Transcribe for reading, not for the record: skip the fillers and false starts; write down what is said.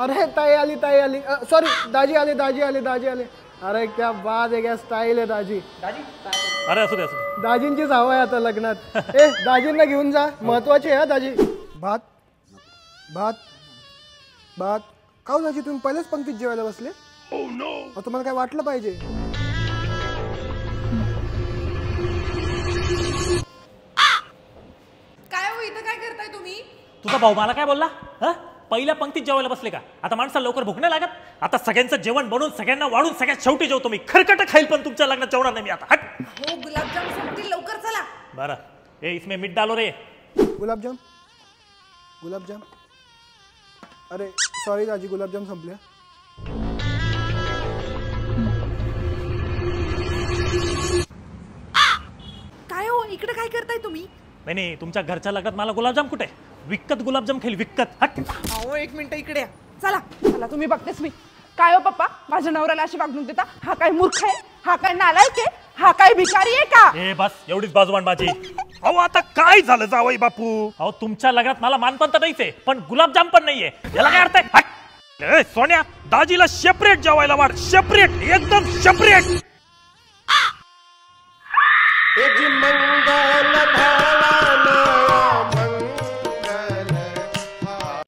अरे ताई आली सॉरी दाजी आले अरे क्या बात आहे, क्या स्टाईल आहे दाजी. अरे असू दे दाजींचीच हवा आहे आता लग्नात. ए दाजींना घेऊन जा, महत्वाचे आहे दाजी. भात भात भात खाऊ दाजी, तुम्ही पहिल्याच पंक्तीत जेवायला बसले. तुम्हाला काय वाटलं पाहिजे. काय हो, इथं काय करताय तुम्ही? तुझा भाऊ मला काय बोलला? पहिल्या पंक्तीत जेवायला बसले का? आता माणसाला लवकर भूक नाही लागत? आता सगळ्यांचं जेवण बनवून सगळ्यांना वाढून सगळ्यात शेवटी जेवतो मी. खरकट खाईल पण तुमच्या लग्नात जेवणार नाही मी आता. हो गुलाबजाम संपतील, लवकर चला. बरं ए इसमें मीठ डालो रे. गुलाबजाम अरे सॉरी दाजी, गुलाबजाम संपल्या. काय हो, इकडे काय करताय तुम्ही? नाही तुमच्या घरच्या लग्नात मला गुलाबजाम कुठे? विकत गुलाबजाम खाईल, विकत. अहो एक मिनिट इकडे या. चला चला, तुम्ही बघतेस मी. काय हो पप्पा, माझ्या नवऱ्याला अशी वागणूक देता? हा काय मूर्ख आहे? हा काय नालायक आहे? हा काय भिकारी आहे का? ए बस, एवढीच बाजूबान माझी. अहो आता काय झालं जावई बापू? अहो तुमच्या लग्नात मला मानपण तर नाहीच आहे, पण गुलाबजाम पण नाहीये. याला काय अर्थ आहे? सोन्या, दाजीला सेपरेट जेवायला वाढ. सेपरेट, एकदम सेपरेट. मंगल